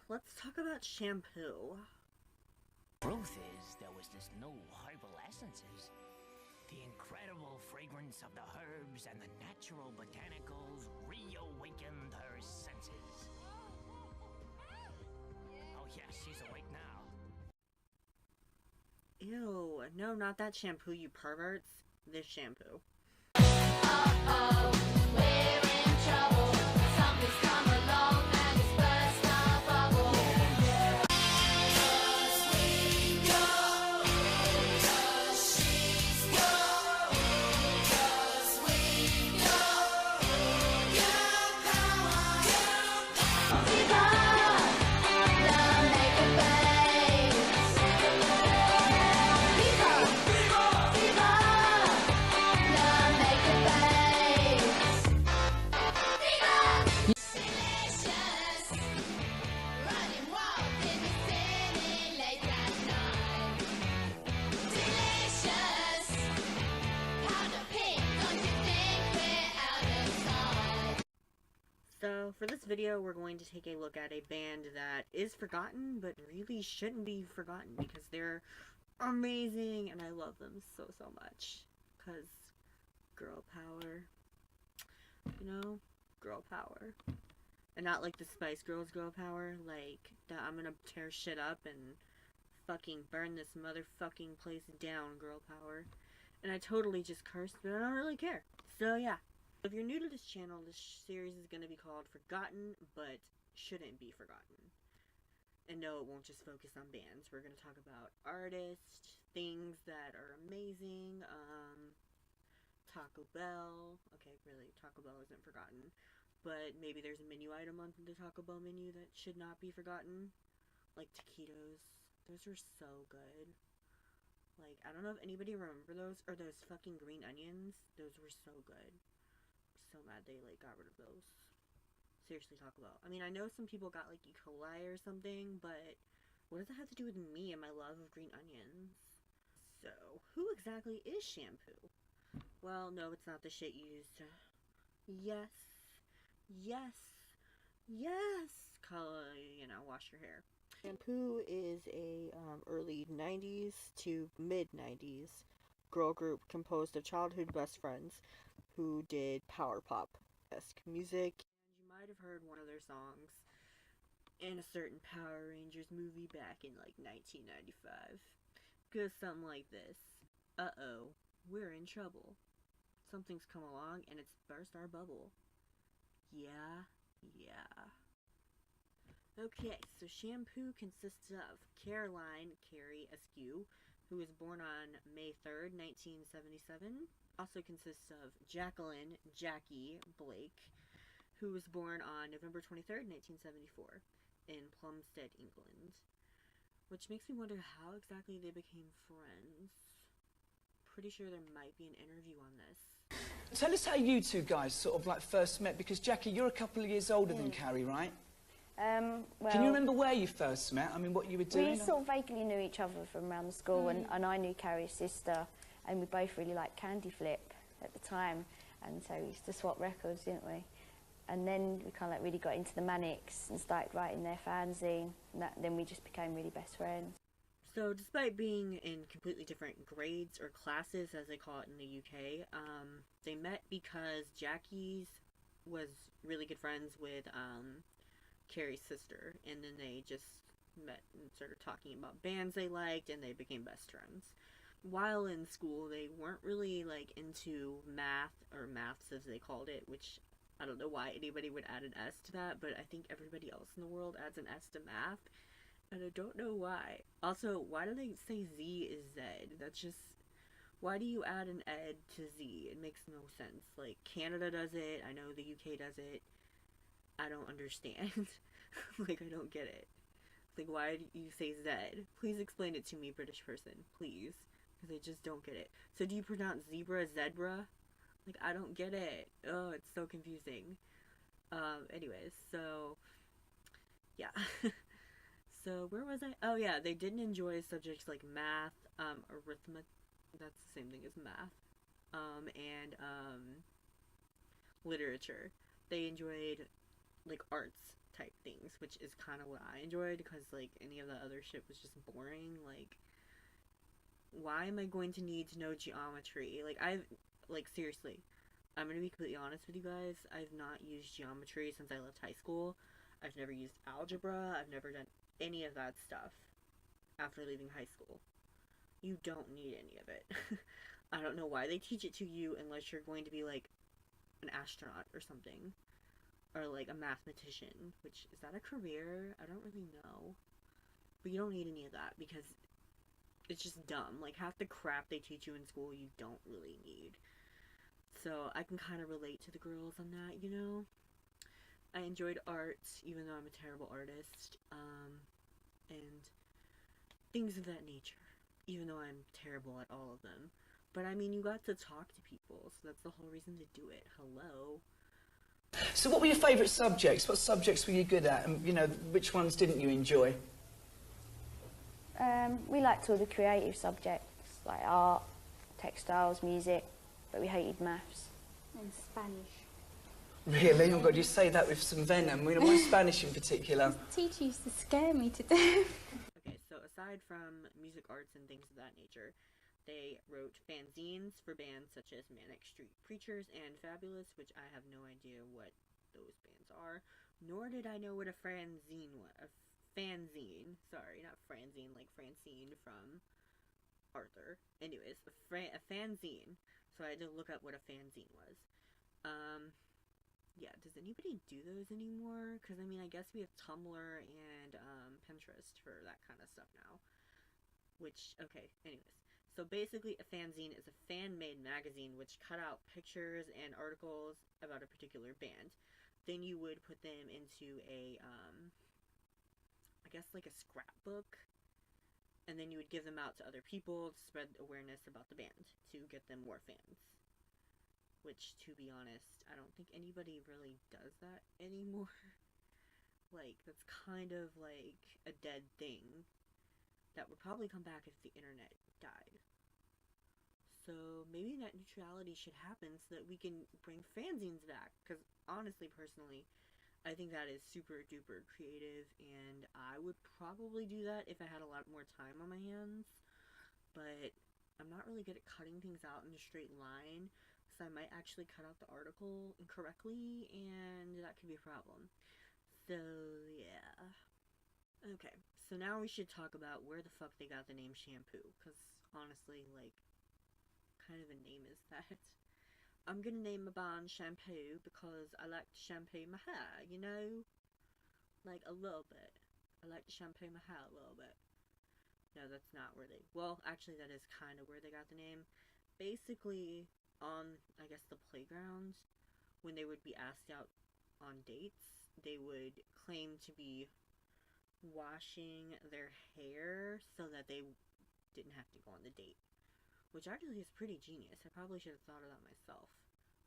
let's talk about shampoo. Truth is, there was this new herbal essences. The incredible fragrance of the herbs and the natural botanicals reawakened her senses. Oh yeah, she's awake now. Ew, no, not that shampoo, you perverts. This shampoo. Uh-oh, we're in trouble. Something's come along and it's burst our bubble. Cause we know, cause she's gone. Cause we know your power. Fever, the makeup babes. Fever, fever, fever. So, for this video, we're going to take a look at a band that is forgotten, but really shouldn't be forgotten because they're amazing and I love them so much. Because girl power. You know? Girl power. And not like the Spice Girls girl power, like that I'm gonna tear shit up and fucking burn this motherfucking place down girl power. And I totally just cursed, but I don't really care. So yeah. If you're new to this channel, this series is going to be called Forgotten, but shouldn't be forgotten. And no, it won't just focus on bands. We're going to talk about artists, things that are amazing, Taco Bell. Okay, really, Taco Bell isn't forgotten. But maybe there's a menu item on the Taco Bell menu that should not be forgotten. Like taquitos. Those were so good. Like, I don't know if anybody remember those, or those fucking green onions. Those were so good. So mad they like got rid of those. Seriously, Taco Bell. I mean, I know some people got like E. coli or something, but what does that have to do with me and my love of green onions? So, who exactly is shampoo? Well, no, it's not the shit used to... Yes. Wash your hair. Shampoo is a early 90s to mid 90s girl group composed of childhood best friends who did power pop-esque music. And you might have heard one of their songs in a certain Power Rangers movie back in like 1995. Goes something like this. Uh-oh, we're in trouble. Something's come along and it's burst our bubble. Yeah. Okay, so Shampoo consists of Caroline Carrie Askew, who was born on May 3rd, 1977. Also consists of Jacqueline Jackie Blake, who was born on November 23rd, 1974, in Plumstead, England. Which makes me wonder how exactly they became friends. Pretty sure there might be an interview on this. Tell us how you two guys sort of like first met, because Jackie, you're a couple of years older than Carrie, right? Well, can you remember where you first met? I mean, what you were doing? We sort of vaguely knew each other from around the school, and I knew Carrie's sister, and we both really liked Candy Flip at the time, and so we used to swap records, didn't we? And then we kind of like really got into the Manics and started writing their fanzine, and then we just became really best friends. So, despite being in completely different grades or classes, as they call it in the UK, they met because Jackie's was really good friends with Carrie's sister, and then they just met and started talking about bands they liked, and they became best friends. While in school, they weren't really like into math, or maths as they called it, which I don't know why anybody would add an S to that, but I think everybody else in the world adds an S to math, and I don't know why. Also, why do they say Z is Z? That's just... Why do you add an ed to Z? It makes no sense. Like, Canada does it, I know the UK does it. I don't understand. Like, I don't get it. Like, why do you say Z? Please explain it to me, British person. Please. Because I just don't get it. So do you pronounce zebra zebra? Like, I don't get it. Oh, it's so confusing. Anyways, so... Yeah. So, where was I? Oh, yeah, they didn't enjoy subjects like math, arithmetic. That's the same thing as math. And literature. They enjoyed like arts type things, which is kind of what I enjoyed, because like any of the other shit was just boring. Like, why am I going to need to know geometry? Like seriously, I'm gonna be completely honest with you guys. I've not used geometry since I left high school. I've never used algebra. I've never done any of that stuff after leaving high school. You don't need any of it. I don't know why they teach it to you unless you're going to be like an astronaut or something. Or like a mathematician, which, is that a career? I don't really know. But you don't need any of that because it's just dumb. Like, half the crap they teach you in school you don't really need. So I can kind of relate to the girls on that, you know? I enjoyed art, even though I'm a terrible artist, and things of that nature, even though I'm terrible at all of them. But I mean, you got to talk to people, so that's the whole reason to do it. Hello? So what were your favourite subjects? What subjects were you good at? And, you know, which ones didn't you enjoy? We liked all the creative subjects, like art, textiles, music, but we hated maths. And Spanish. Really? Oh God, you say that with some venom. You know, why Spanish in particular? The teacher used to scare me to death. Okay, so aside from music arts and things of that nature, they wrote fanzines for bands such as Manic Street Preachers and Fabulous, which I have no idea what those bands are, nor did I know what a fanzine was. A fanzine, sorry, not franzine, like Francine from Arthur. Anyways, a fanzine, so I had to look up what a fanzine was. Yeah, does anybody do those anymore? Because, I mean, I guess we have Tumblr and Pinterest for that kind of stuff now. Which, okay, anyways. So basically, a fanzine is a fan-made magazine which cut out pictures and articles about a particular band. Then you would put them into a, I guess like a scrapbook. And then you would give them out to other people to spread awareness about the band, to get them more fans. Which, to be honest, I don't think anybody really does that anymore. Like, that's kind of like a dead thing that would probably come back if the internet died. So maybe net neutrality should happen so that we can bring fanzines back. Because honestly, personally, I think that is super duper creative, and I would probably do that if I had a lot more time on my hands. But I'm not really good at cutting things out in a straight line, so I might actually cut out the article incorrectly, and that could be a problem. So, yeah. Okay, so now we should talk about where the fuck they got the name Shampoo, because honestly, like, kind of a name is that? I'm gonna name my band Shampoo because I like to shampoo my hair, you know? Like, a little bit. I like to shampoo my hair a little bit. No, that's not where they... Well, actually, that is kind of where they got the name. Basically, on, I guess, the playground, when they would be asked out on dates, they would claim to be washing their hair so that they didn't have to go on the date. Which actually is pretty genius. I probably should have thought of that myself.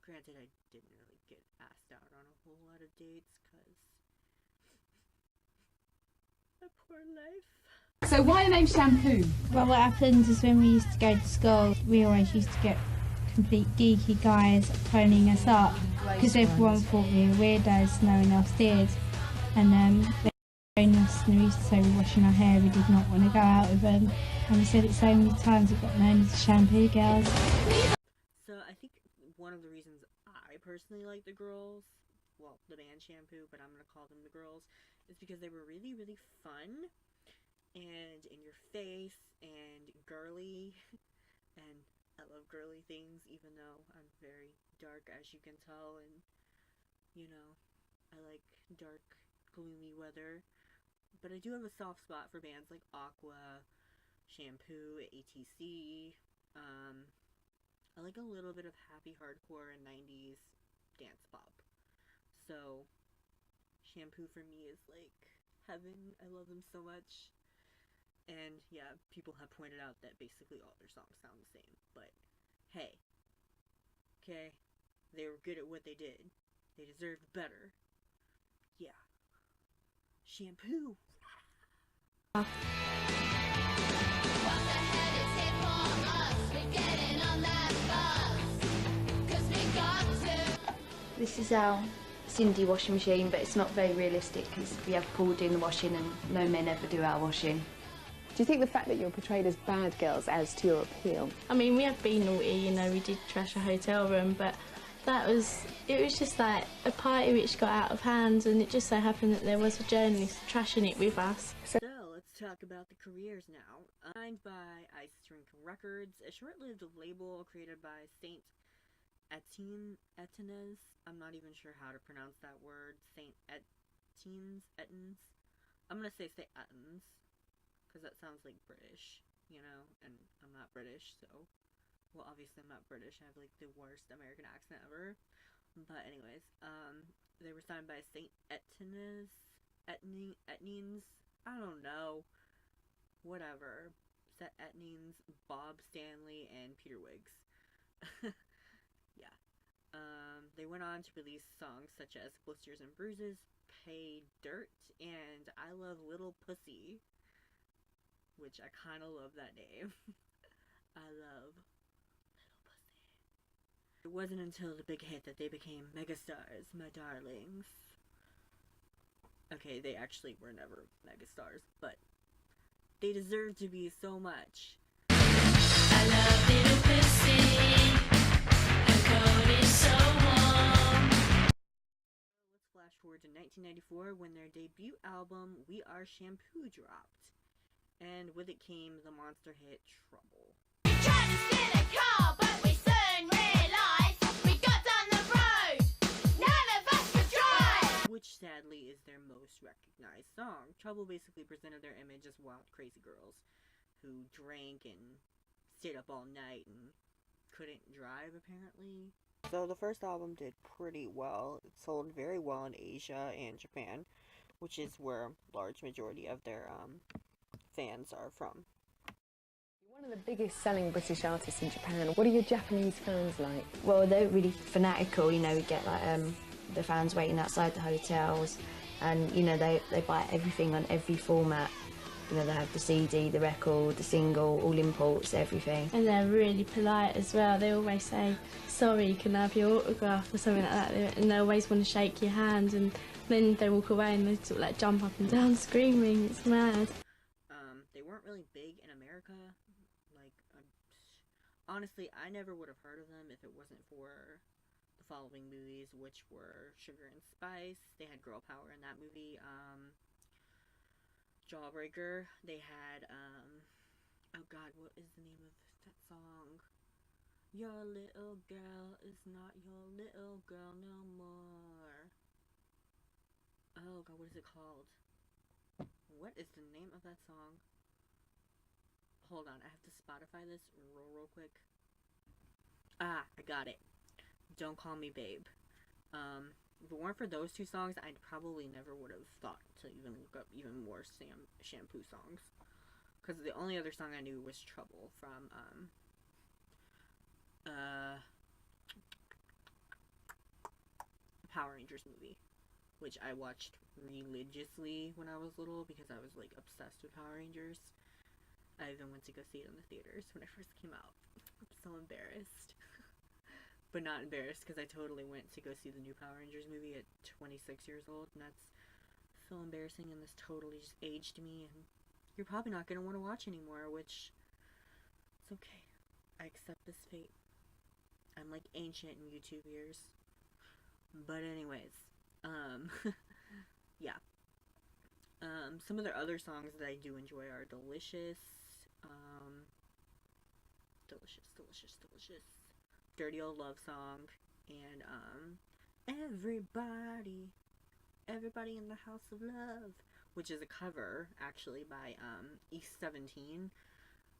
Granted, I didn't really get asked out on a whole lot of dates, because... my poor life. So why the name Shampoo? Well, what happened is when we used to go to school, we always used to get complete geeky guys phoning us up because everyone thought we were weirdos, no one else did. And they phoned us and we used to say we were washing our hair, we did not want to go out with them. And we said it so many times, it got known as the Shampoo Girls. So I think one of the reasons I personally like the girls, well, the band Shampoo, but I'm going to call them the girls, is because they were really, really fun and in your face and girly. And I love girly things, even though I'm very dark, as you can tell, and, you know, I like dark, gloomy weather. But I do have a soft spot for bands like Aqua, Shampoo, ATC. I like a little bit of happy hardcore and 90s dance pop. So, Shampoo for me is like heaven. I love them so much. And yeah, people have pointed out that basically all their songs sound the same. But hey, okay, they were good at what they did. They deserved better. Yeah. Shampoo! This is our Cindy washing machine, but it's not very realistic because we have Paul doing the washing and no men ever do our washing. Do you think the fact that you're portrayed as bad girls adds to your appeal? I mean, we have been naughty, you know, we did trash a hotel room, but it was just like a party which got out of hand, and it just so happened that there was a journalist trashing it with us. So let's talk about the careers now. Signed by Ice Drink Records, a short-lived label created by Saint Etiennes. I'm not even sure how to pronounce that word. Saint Etiennes. I'm gonna say Saint Etiennes, because that sounds like British, you know, and I'm not British, so, well, obviously I'm not British, I have, like, the worst American accent ever, but anyways, they were signed by Saint Etiennes, I don't know, whatever, Saint Etiennes, Bob Stanley, and Peter Wiggs. Yeah. They went on to release songs such as Blisters and Bruises, Pay Dirt, and I Love Little Pussy, which I kind of love that name. I love Little Pussy. It wasn't until the big hit that they became megastars, my darlings. Okay, they actually were never megastars, but they deserve to be so much. I love little pussy. Her coat is so warm. Let's flash forward to 1994 when their debut album, We Are Shampoo, dropped. And with it came the monster hit Trouble. We tried to steal a car, but we soon realised we got on the road. None of us could drive. Which sadly is their most recognized song. Trouble basically presented their image as wild, crazy girls who drank and stayed up all night and couldn't drive, apparently. So the first album did pretty well. It sold very well in Asia and Japan, which is where large majority of their fans are from. You're one of the biggest selling British artists in Japan. What are your Japanese fans like? Well, they're really fanatical, you know, we get like the fans waiting outside the hotels, and you know, they buy everything on every format. You know, they have the CD, the record, the single, all imports, everything. And they're really polite as well. They always say, sorry, can I have your autograph or something like that, and they always want to shake your hand, and then they walk away and they sort of like jump up and down screaming. It's mad. They weren't really big in America. Like, honestly, I never would have heard of them if it wasn't for the following movies, which were Sugar and Spice. They had girl power in that movie. Jawbreaker. They had, oh god, what is the name of that song? Your little girl is not your little girl no more. Oh god, what is it called? What is the name of that song? Hold on, I have to Spotify this real quick. Ah, I got it. Don't Call Me Babe. If it weren't for those two songs, I probably never would have thought to even look up even more Shampoo songs. Because the only other song I knew was Trouble from, Power Rangers movie, which I watched religiously when I was little because I was, like, obsessed with Power Rangers. I even went to go see it in the theaters when it first came out. I'm so embarrassed. But not embarrassed because I totally went to go see the new Power Rangers movie at 26 years old, and that's so embarrassing, and this totally just aged me, and you're probably not going to want to watch anymore, which, it's okay. I accept this fate. I'm like ancient in YouTube years. But anyways, yeah. Some of their other songs that I do enjoy are Delicious, Delicious, Dirty Old Love Song, and, Everybody in the House of Love, which is a cover, actually, by, East 17,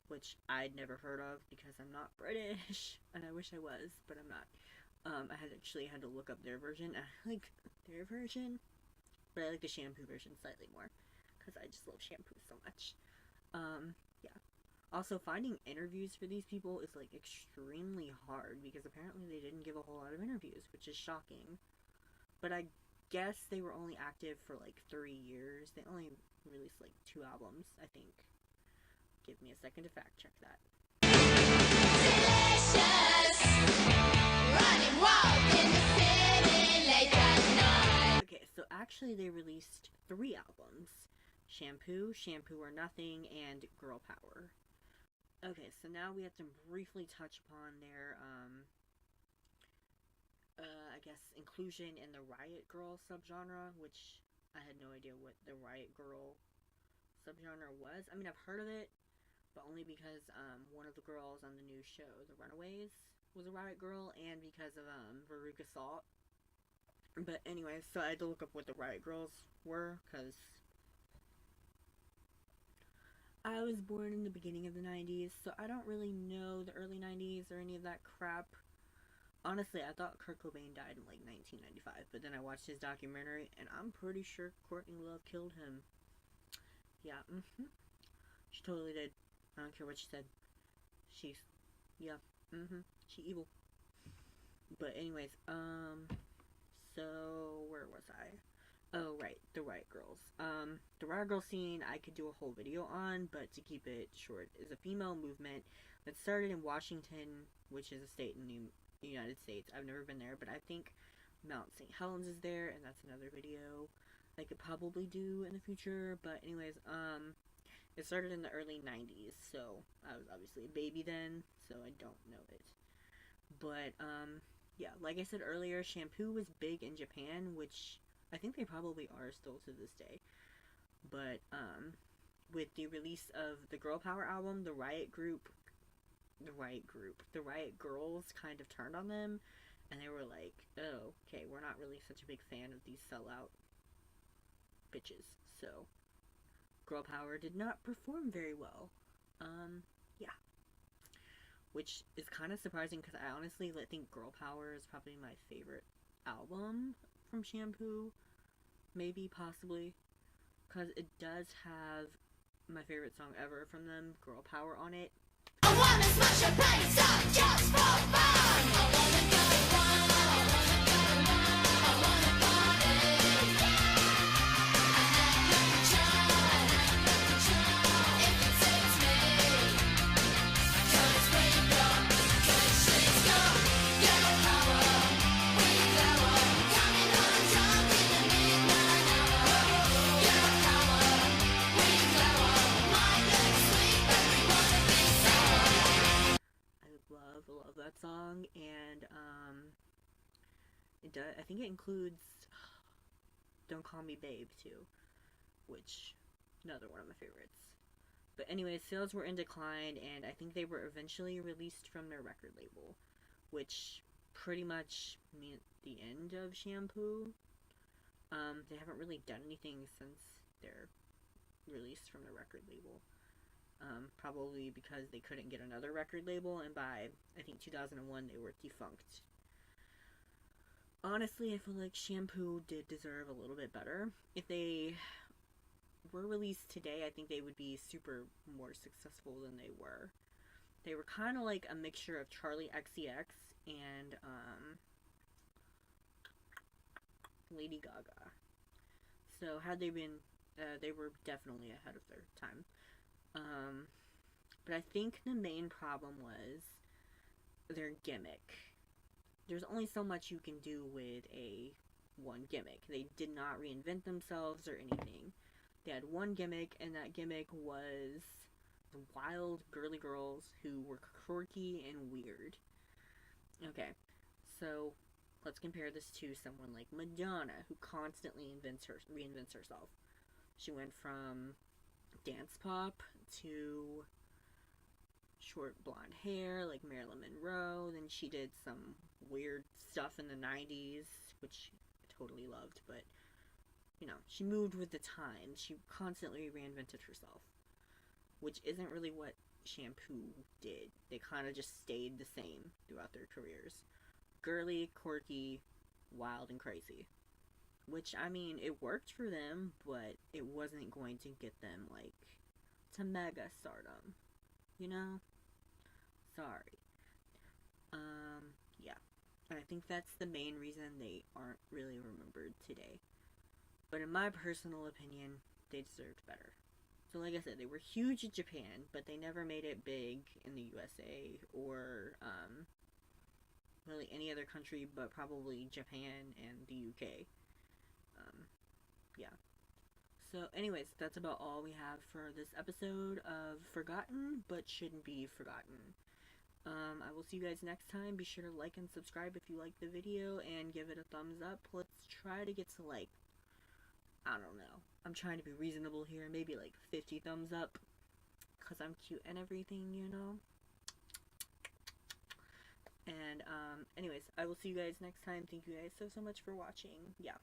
which I'd never heard of because I'm not British, and I wish I was, but I'm not. I had to look up their version. I like their version, but I like the Shampoo version slightly more, because I just love Shampoo so much. Yeah. Also, finding interviews for these people is, like, extremely hard, because apparently they didn't give a whole lot of interviews, which is shocking. But I guess they were only active for, like, 3 years. They only released, like, 2 albums, I think. Give me a second to fact check that. Delicious. Running wild in the city late at night. Okay, so actually they released 3 albums. Shampoo, Shampoo or Nothing, and Girl Power. Okay, so now we have to briefly touch upon their, I guess, inclusion in the Riot Girl subgenre, which I had no idea what the Riot Girl subgenre was. I mean, I've heard of it, but only because, one of the girls on the new show, The Runaways, was a Riot Girl, and because of, Veruca Salt. But anyway, so I had to look up what the Riot Girls were, because I was born in the beginning of the 90s, so I don't really know the early 90s or any of that crap. Honestly, I thought Kurt Cobain died in, like, 1995, but then I watched his documentary, and I'm pretty sure Courtney Love killed him. Yeah, She totally did. I don't care what she said. She evil. But anyways, so, where was I? Oh, right, the Riot Girls. The Riot Girl scene I could do a whole video on, but to keep it short, is a female movement that started in Washington, which is a state in the United States. I've never been there, but I think Mount St. Helens is there, and that's another video I could probably do in the future. But anyways, it started in the early 90s, so I was obviously a baby then, so I don't know it. But, yeah, like I said earlier, Shampoo was big in Japan, which I think they probably are still to this day. But, with the release of the Girl Power album, the Riot Girls kind of turned on them, and they were like, oh, okay, we're not really such a big fan of these sellout bitches. So, Girl Power did not perform very well. Yeah. Which is kind of surprising, because I honestly think Girl Power is probably my favorite album from Shampoo. Maybe, possibly. Because it does have my favorite song ever from them, Girl Power, on it. I wanna smash your place up just for fun. I wanna go wild, I wanna party. I have no choice, if it suits me. 'Cause we've got, 'cause she's got girl power. We glow up, coming on drunk in the midnight hour. Girl power, we glow up, might look sweet, but we wanna be sour. I love that song, and, it does, I think it includes Don't Call Me Babe, too, which, another one of my favorites. But anyways, sales were in decline, and I think they were eventually released from their record label, which pretty much meant the end of Shampoo. They haven't really done anything since their release from the record label. Probably because they couldn't get another record label, and by, I think, 2001, they were defunct. Honestly, I feel like Shampoo did deserve a little bit better. If they were released today, I think they would be super more successful than they were. They were kind of like a mixture of Charlie XCX and, Lady Gaga. So, had they been, they were definitely ahead of their time. But I think the main problem was their gimmick. There's only so much you can do with one gimmick. They did not reinvent themselves or anything. They had one gimmick, and that gimmick was the wild girly girls who were quirky and weird. Okay, so let's compare this to someone like Madonna, who constantly reinvents herself. She went from dance pop to short blonde hair like Marilyn Monroe. Then she did some weird stuff in the 90s, which I totally loved, but you know, she moved with the times. She constantly reinvented herself, which isn't really what Shampoo did. They kind of just stayed the same throughout their careers. Girly, quirky, wild, and crazy. Which, I mean, it worked for them, but it wasn't going to get them, like, to mega stardom. You know? Sorry. Yeah. And I think that's the main reason they aren't really remembered today. But in my personal opinion, they deserved better. So like I said, they were huge in Japan, but they never made it big in the USA or, really any other country but probably Japan and the UK. yeah. So anyways, that's about all we have for this episode of Forgotten But Shouldn't Be Forgotten. I will see you guys next time. Be sure to like and subscribe if you like the video, and give it a thumbs up. Let's try to get to, like, I don't know. I'm trying to be reasonable here. Maybe like 50 thumbs up, because I'm cute and everything, you know? And, anyways, I will see you guys next time. Thank you guys so much for watching. Yeah.